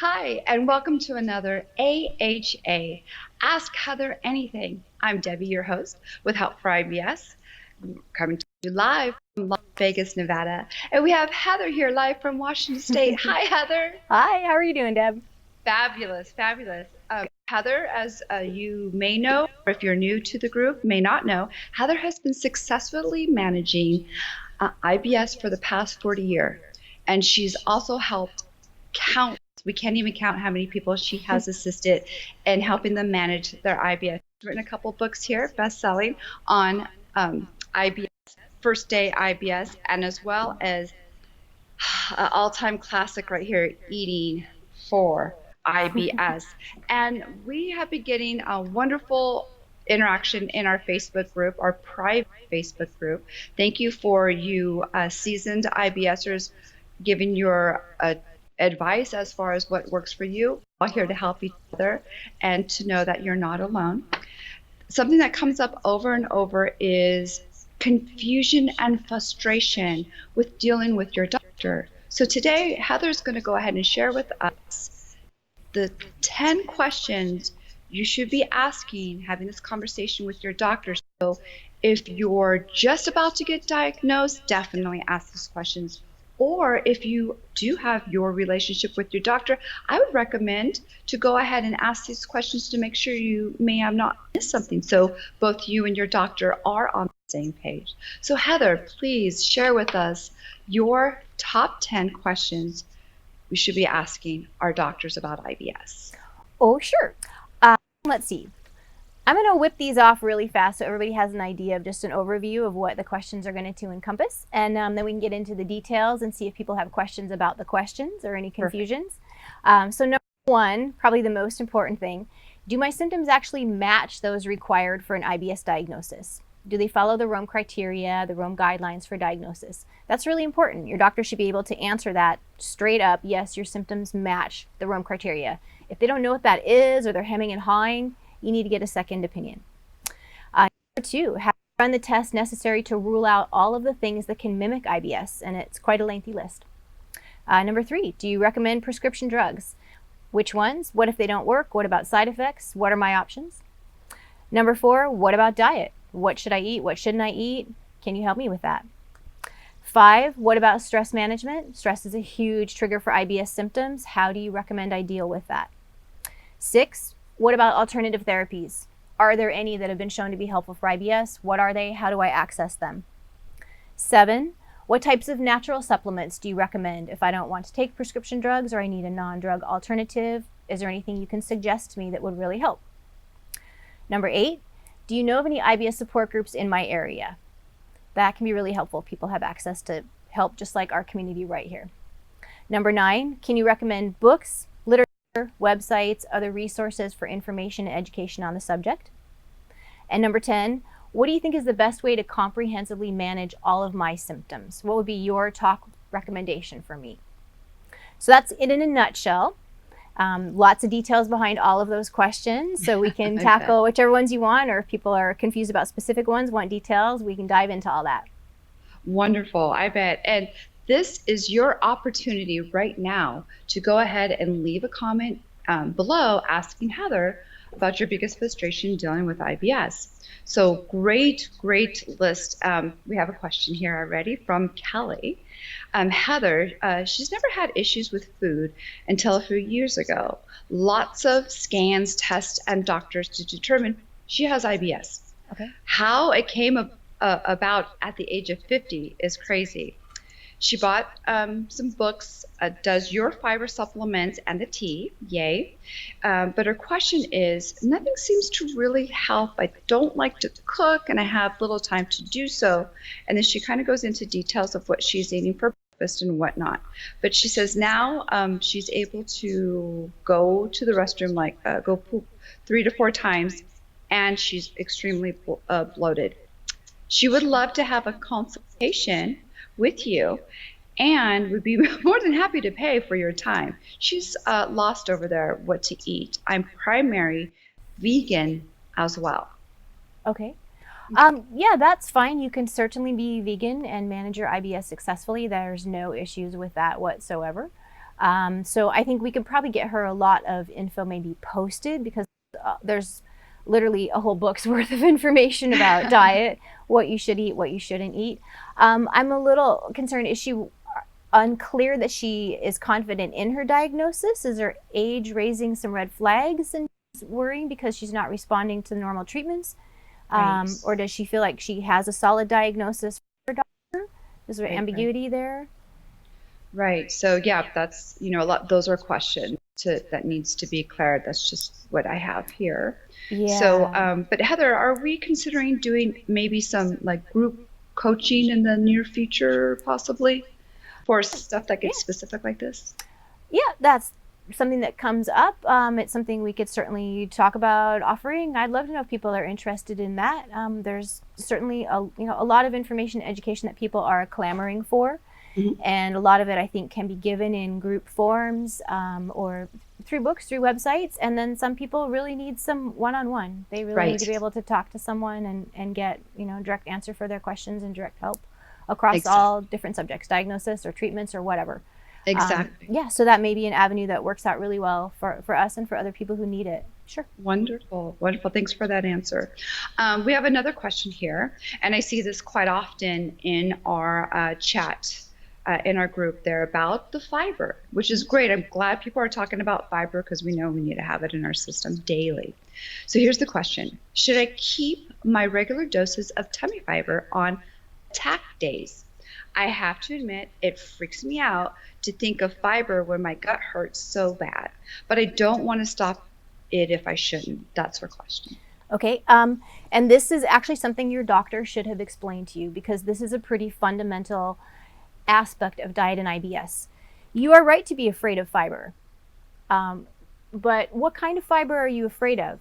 Hi, and welcome to another AHA, Ask Heather Anything. I'm Debbie, your host, with help for IBS, coming to you live from Las Vegas, Nevada. And we have Heather here live from Washington State. Hi, Heather. Hi, how are you doing, Deb? Fabulous, fabulous. Heather, as you may know, or if you're new to the group, may not know, Heather has been successfully managing IBS for the past 40 years. And she's also helped count. We can't even count how many people she has assisted in helping them manage their IBS. She's written a couple books here, best-selling, on IBS, first day IBS, and as well as an all-time classic right here, Eating for IBS. And we have been getting a wonderful interaction in our Facebook group, our private Facebook group. Thank you for you seasoned IBSers giving your advice as far as what works for you. We're all here to help each other and to know that you're not alone. Something that comes up over and over is confusion and frustration with dealing with your doctor. So today, Heather's going to go ahead and share with us the 10 questions you should be asking, having this conversation with your doctor. So if you're just about to get diagnosed, definitely ask these questions. Or if you do have your relationship with your doctor, I would recommend to go ahead and ask these questions to make sure you may have not missed something. So both you and your doctor are on the same page. So Heather, please share with us your top 10 questions we should be asking our doctors about IBS. Oh, sure. Let's see. I'm going to whip these off really fast so everybody has an idea of just an overview of what the questions are going to encompass. And then we can get into the details and see if people have questions about the questions or any confusions. So number one, probably the most important thing, do my symptoms actually match those required for an IBS diagnosis? Do they follow the Rome criteria, the Rome guidelines for diagnosis? That's really important. Your doctor should be able to answer that straight up. Yes, your symptoms match the Rome criteria. If they don't know what that is or they're hemming and hawing, you need to get a second opinion. Number two, have you run the tests necessary to rule out all of the things that can mimic IBS? And it's quite a lengthy list. Number three, do you recommend prescription drugs? Which ones? What if they don't work? What about side effects? What are my options? Number four, what about diet? What should I eat? What shouldn't I eat? Can you help me with that? Five, what about stress management? Stress is a huge trigger for IBS symptoms. How do you recommend I deal with that? Six, what about alternative therapies? Are there any that have been shown to be helpful for IBS? What are they? How do I access them? Seven, what types of natural supplements do you recommend if I don't want to take prescription drugs or I need a non-drug alternative? Is there anything you can suggest to me that would really help? Number eight, do you know of any IBS support groups in my area? That can be really helpful. People have access to help just like our community right here. Number nine, can you recommend books, literature, websites, other resources for information and education on the subject? And number 10, what do you think is the best way to comprehensively manage all of my symptoms? What would be your top recommendation for me? So that's it in a nutshell. Lots of details behind all of those questions, so we can tackle whichever ones you want, or if people are confused about specific ones, want details, we can dive into all that. Wonderful, I bet. And this is your opportunity right now to go ahead and leave a comment below asking Heather about your biggest frustration dealing with IBS. So great list. We have a question here already from Kelly. Heather, she's never had issues with food until a few years ago. Lots of scans, tests, and doctors to determine she has IBS. Okay. How it came about at the age of 50 is crazy. She bought some books, does your fiber supplements and the tea, yay. But her question is, nothing seems to really help. I don't like to cook and I have little time to do so. And then she kind of goes into details of what she's eating for breakfast and whatnot. But she says now she's able to go to the restroom, go poop 3 to 4 times, and she's extremely bloated. She would love to have a consultation with you and would be more than happy to pay for your time. She's lost over there what to eat. I'm primary vegan as well. Okay. Yeah, that's fine. You can certainly be vegan and manage your IBS successfully. There's no issues with that whatsoever. So I think we could probably get her a lot of info maybe posted, because there's literally a whole book's worth of information about diet, what you should eat, what you shouldn't eat. I'm a little concerned. Is she unclear that she is confident in her diagnosis? Is her age raising some red flags and worrying because she's not responding to the normal treatments? Right. Or does she feel like she has a solid diagnosis for her doctor? Is there ambiguity there? Right. So yeah, that's, a lot, those are questions that needs to be cleared. That's just what I have here. So, Yeah. but Heather, are we considering doing maybe some like group coaching in the near future, possibly for stuff that gets specific like this? Yeah, that's something that comes up. It's something we could certainly talk about offering. I'd love to know if people are interested in that. There's certainly a lot of information and education that people are clamoring for. Mhm. And a lot of it, I think, can be given in group forms, or through books, through websites. And then some people really need some one-on-one. They really need Right. to be able to talk to someone and get, direct answer for their questions and direct help across Exactly. all different subjects, diagnosis or treatments or whatever. Exactly. Yeah, so that may be an avenue that works out really well for us and for other people who need it. Sure. Wonderful. Wonderful. Thanks for that answer. We have another question here, and I see this quite often in our chat. In our group there about the fiber, which is great. I'm glad people are talking about fiber because we know we need to have it in our system daily. So here's the question. Should I keep my regular doses of tummy fiber on attack days? I have to admit it freaks me out to think of fiber when my gut hurts so bad, but I don't want to stop it if I shouldn't. That's her question. Okay, and this is actually something your doctor should have explained to you, because this is a pretty fundamental aspect of diet and IBS. You are right to be afraid of fiber, but what kind of fiber are you afraid of?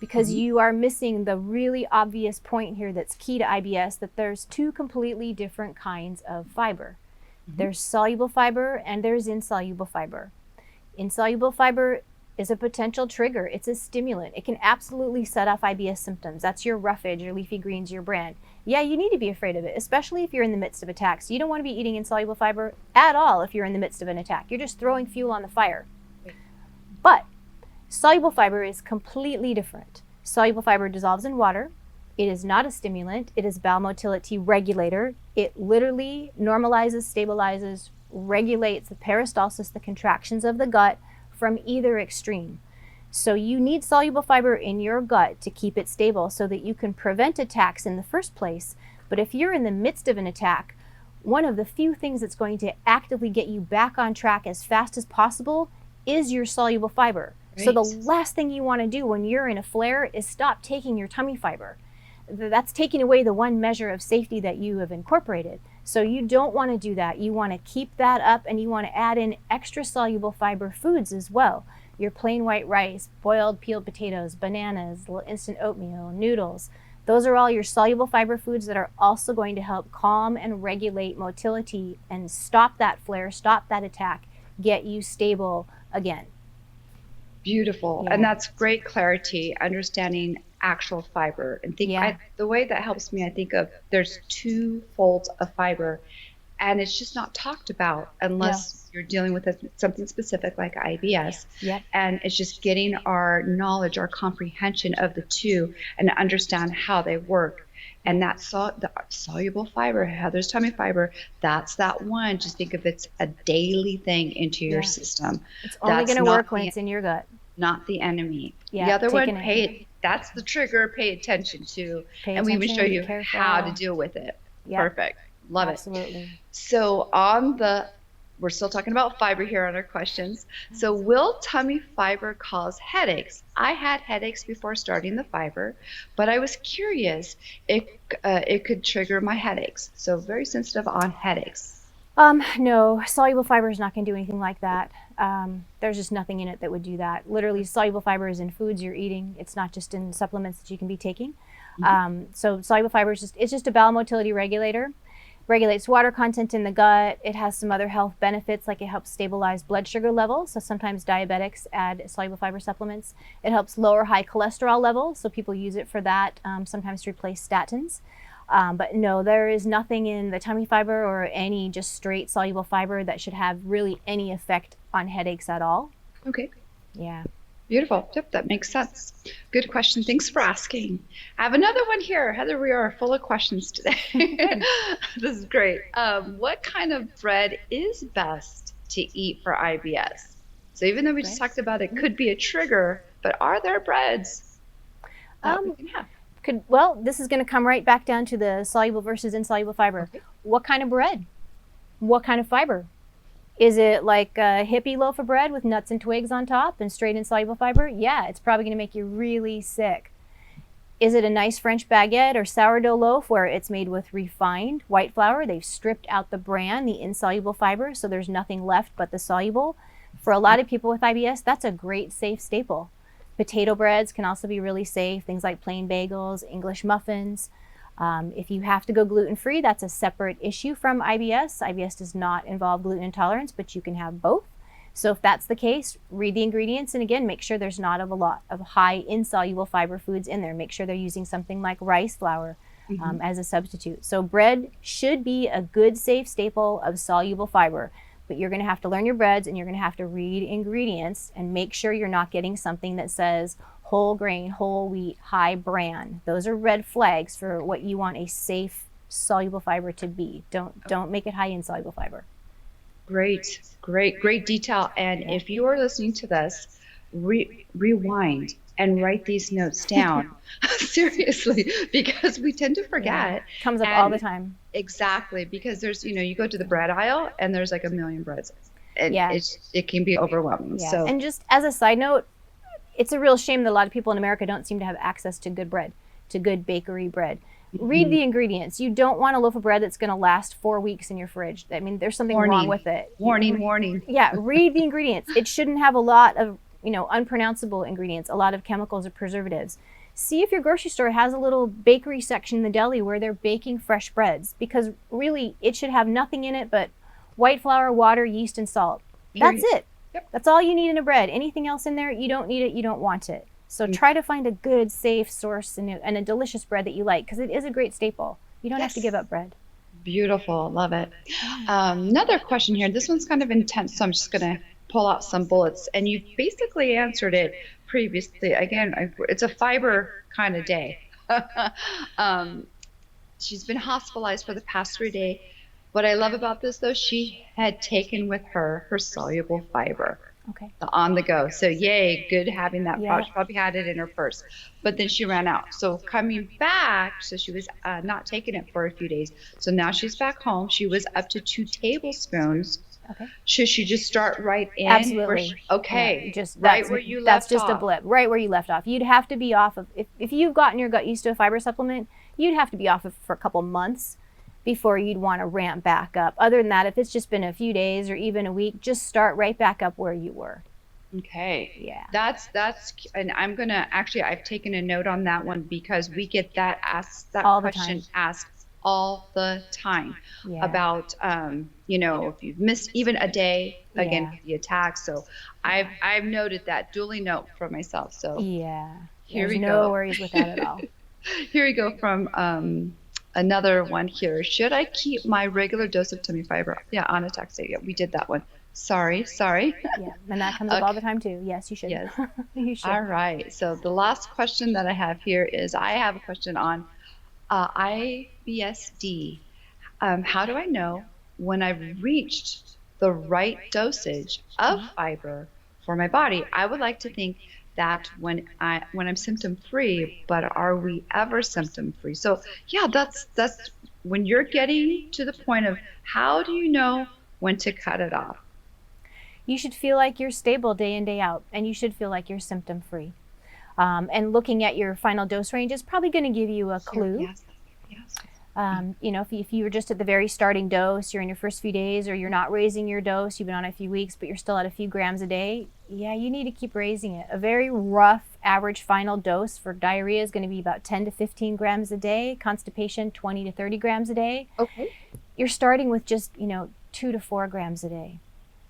Because you are missing the really obvious point here that's key to IBS, that there's two completely different kinds of fiber. There's soluble fiber and there's insoluble fiber. Insoluble fiber is a potential trigger. It's a stimulant. It can absolutely set off IBS symptoms. That's your roughage, your leafy greens, your bran. Yeah, you need to be afraid of it, especially if you're in the midst of attacks. You don't want to be eating insoluble fiber at all if you're in the midst of an attack. You're just throwing fuel on the fire. But soluble fiber is completely different. Soluble fiber dissolves in water. It is not a stimulant. It is bowel motility regulator. It literally normalizes, stabilizes, regulates the peristalsis, the contractions of the gut, from either extreme. So you need soluble fiber in your gut to keep it stable so that you can prevent attacks in the first place. But if you're in the midst of an attack, one of the few things that's going to actively get you back on track as fast as possible is your soluble fiber. Right. So the last thing you want to do when you're in a flare is stop taking your tummy fiber. That's taking away the one measure of safety that you have incorporated. So you don't want to do that. You want to keep that up, and you want to add in extra soluble fiber foods as well. Your plain white rice, boiled peeled potatoes, bananas, little instant oatmeal, noodles. Those are all your soluble fiber foods that are also going to help calm and regulate motility and stop that flare, stop that attack, get you stable again. Beautiful. Yeah. And that's great clarity, understanding actual fiber. And the way that helps me, I think of there's two folds of fiber, and it's just not talked about unless you're dealing with something specific like IBS. Yep. And it's just getting our knowledge, our comprehension of the two, and understand how they work. And that's the soluble fiber, Heather's tummy fiber, that's that one. Just think of it's a daily thing into your system. It's only going to work when it's in your gut. Not the enemy. Yeah, the other one, that's the trigger, pay attention to. And we will show you how to deal with it. Yep. Perfect. Love Absolutely. it. So we're still talking about fiber here on our questions. So will tummy fiber cause headaches? I had headaches before starting the fiber, but I was curious. It could trigger my headaches. So very sensitive on headaches. No, soluble fiber is not going to do anything like that. There's just nothing in it that would do that. Literally, soluble fiber is in foods you're eating. It's not just in supplements that you can be taking. So soluble fiber is just a bowel motility regulator. Regulates water content in the gut. It has some other health benefits, like it helps stabilize blood sugar levels. So sometimes diabetics add soluble fiber supplements. It helps lower high cholesterol levels. So people use it for that, sometimes to replace statins. But no, there is nothing in the tummy fiber or any just straight soluble fiber that should have really any effect on headaches at all. Okay. Yeah. Beautiful. Yep, that makes sense. Good question. Thanks for asking. I have another one here. Heather, we are full of questions today. This is great. What kind of bread is best to eat for IBS? So even though we just talked about it could be a trigger, but are there breads that we can have? Well, this is going to come right back down to the soluble versus insoluble fiber. Okay. What kind of bread? What kind of fiber? Is it like a hippie loaf of bread with nuts and twigs on top and straight insoluble fiber? Yeah, it's probably going to make you really sick. Is it a nice French baguette or sourdough loaf where it's made with refined white flour? They've stripped out the bran, the insoluble fiber, so there's nothing left but the soluble. For a lot of people with IBS, that's a great safe staple. Potato breads can also be really safe, things like plain bagels, English muffins. If you have to go gluten-free, that's a separate issue from IBS. IBS does not involve gluten intolerance, but you can have both. So if that's the case, read the ingredients, and again, make sure there's not a lot of high insoluble fiber foods in there. Make sure they're using something like rice flour as a substitute. So bread should be a good, safe staple of soluble fiber, but you're going to have to learn your breads, and you're going to have to read ingredients and make sure you're not getting something that says whole grain, whole wheat, high bran. Those are red flags for what you want a safe soluble fiber to be. Don't make it high insoluble fiber. Great, great detail. And if you are listening to this, rewind and write these notes down. Seriously, because we tend to forget. Yeah. Comes up all the time. Exactly, because there's, you go to the bread aisle and there's like a million breads. And Yeah. it can be overwhelming. Yeah. So, And just as a side note, it's a real shame that a lot of people in America don't seem to have access to good bread, to good bakery bread. Read the ingredients. You don't want a loaf of bread that's going to last 4 weeks in your fridge. I mean, there's something wrong with it. Warning. Yeah, read the ingredients. It shouldn't have a lot of, unpronounceable ingredients, a lot of chemicals or preservatives. See if your grocery store has a little bakery section in the deli where they're baking fresh breads, because really it should have nothing in it but white flour, water, yeast, and salt. That's it. Yep. That's all you need in a bread. Anything else in there, you don't need it, you don't want it. So try to find a good, safe source and a delicious bread that you like, because it is a great staple. You don't have to give up bread. Beautiful. Love it. Another question here. This one's kind of intense, so I'm just going to pull out some bullets. And you basically answered it previously. Again, it's a fiber kind of day. She's been hospitalized for the past 3 days. What I love about this, though, she had taken with her soluble fiber. Okay. On the go. So yay, good having that. Yeah. She probably had it in her purse, but then she ran out. So coming back, so she was not taking it for a few days. So now she's back home. She was up to 2 tablespoons. Okay. Should she just start right in? Absolutely. Okay. Yeah, just right where you left That's just off. a blip. Right where you left off. You'd have to be off of, if you've gotten your gut used to a fiber supplement, you'd have to be off of for a couple months before you'd want to ramp back up. Other than that, if it's just been a few days or even a week, just start right back up where you were. Okay. Yeah. That's and I'm gonna actually, I've taken a note on that one because we get that All the question time. asked all the time Yeah. about if you've missed even a day, again, Yeah. the attack. So I've noted that, duly note for myself. So Yeah. Here There's we no go. worries with that at all. here we go from another one here. Should I keep my regular dose of tummy fiber? Yeah, on a tax day. Yeah, we did that one. Sorry. Yeah. And that comes up all the time too. Yes, you should. Yes. You should. All right. So the last question that I have here is, I have a question on IBSD. How do I know when I've reached the right dosage of fiber for my body? I would like to think that when I'm symptom free, but are we ever symptom free? So yeah, that's when you're getting to the point of, how do you know when to cut it off? You should feel like you're stable day in, day out, and you should feel like you're symptom free. And looking at your final dose range is probably going to give you a clue. Yes. If you're just at the very starting dose, you're in your first few days, or you're not raising your dose, you've been on it a few weeks, but you're still at a few grams a day, yeah, you need to keep raising it. A very rough average final dose for diarrhea is going to be about 10 to 15 grams a day. Constipation, 20 to 30 grams a day. Okay. You're starting with just, 2 to 4 grams a day.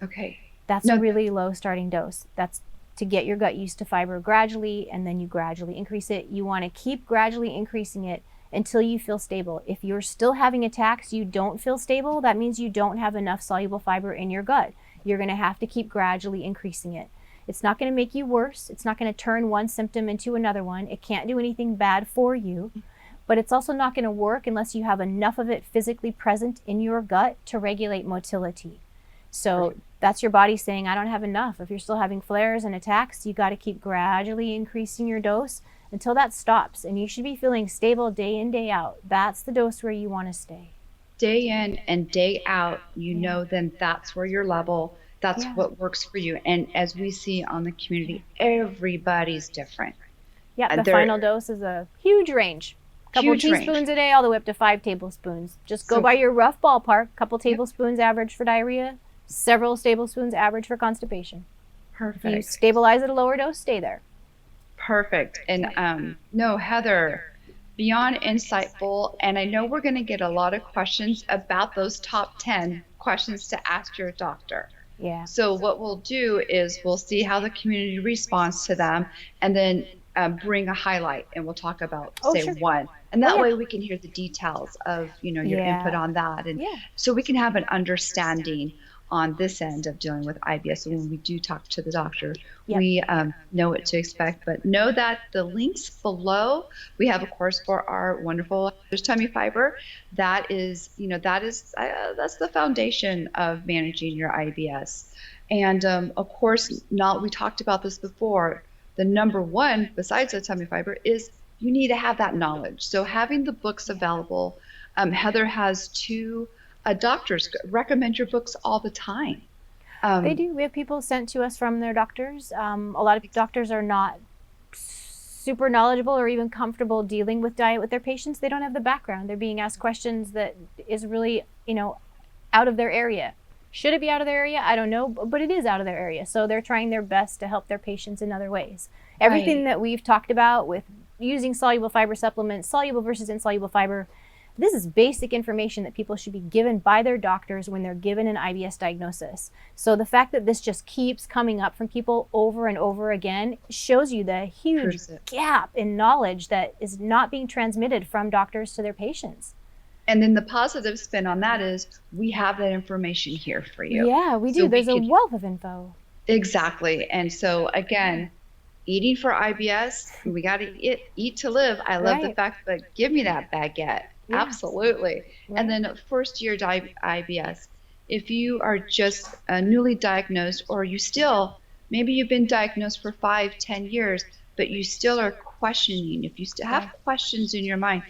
Okay. That's a really low starting dose. That's to get your gut used to fiber gradually, and then you gradually increase it. You want to keep gradually increasing it until you feel stable. If you're still having attacks, you don't feel stable, that means you don't have enough soluble fiber in your gut. You're going to have to keep gradually increasing it. It's not going to make you worse. It's not going to turn one symptom into another one. It can't do anything bad for you, but it's also not going to work unless you have enough of it physically present in your gut to regulate motility. So that's your body saying, I don't have enough. If you're still having flares and attacks, you got to keep gradually increasing your dose until that stops. And you should be feeling stable day in, day out. That's the dose where you want to stay. Day in and day out, you know, then that's where your level, that's what works for you. And as we see on the community, everybody's different. Yeah, the final dose is a huge range. A couple teaspoons a day all the way up to 5 tablespoons. Just go by your rough ballpark. Couple tablespoons average for diarrhea, several tablespoons average for constipation. Perfect. If you stabilize at a lower dose, stay there. Perfect. And no, Heather, beyond insightful. And I know we're going to get a lot of questions about those top 10 questions to ask your doctor. Yeah. So what we'll do is we'll see how the community responds to them, and then bring a highlight, and we'll talk about, one. And that way we can hear the details of, your input on that. And so we can have an understanding on this end of dealing with IBS. And when we do talk to the doctor, we know what to expect. But know that the links below, we have, of course, for our wonderful tummy fiber. That is, that's the foundation of managing your IBS. And of course, we talked about this before. The number one, besides the tummy fiber, is you need to have that knowledge. So having the books available, Heather has 2 doctors recommend your books all the time. They do. We have people sent to us from their doctors. A lot of doctors are not super knowledgeable or even comfortable dealing with diet with their patients. They don't have the background. They're being asked questions that is really, out of their area. Should it be out of their area? I don't know, but it is out of their area. So they're trying their best to help their patients in other ways. Everything that we've talked about with using soluble fiber supplements, soluble versus insoluble fiber, this is basic information that people should be given by their doctors when they're given an IBS diagnosis. So the fact that this just keeps coming up from people over and over again shows you the huge gap in knowledge that is not being transmitted from doctors to their patients. And then the positive spin on that is we have that information here for you. Yeah, we do. There's a wealth of info. Exactly. And so again, eating for IBS, we got to eat to live. I love the fact that give me that baguette. Yeah. Absolutely. Right. And then first year IBS, if you are just newly diagnosed, or maybe you've been diagnosed for 5-10 years, but you still are questioning, if you still have questions in your mind,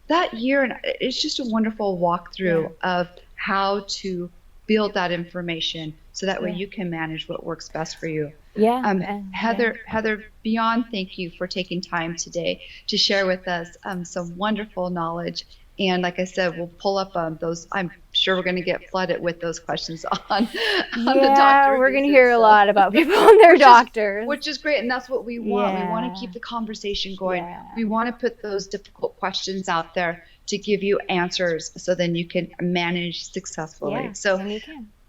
that year, it's just a wonderful walkthrough of how to build that information so that way you can manage what works best for you. Heather, beyond thank you for taking time today to share with us some wonderful knowledge. And like I said, we'll pull up those. I'm sure we're going to get flooded with those questions on the doctor. We're going to hear a lot about people and their doctors. Which is great, and that's what we want. We want to keep the conversation going. We want to put those difficult questions out there to give you answers so then you can manage successfully. So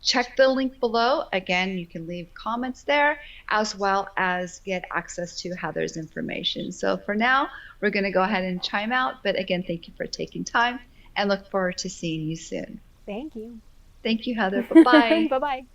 check the link below. Again, you can leave comments there as well as get access to Heather's information. So for now, we're going to go ahead and chime out. But again, thank you for taking time and look forward to seeing you soon. Thank you. Thank you, Heather. Bye-bye. Bye-bye.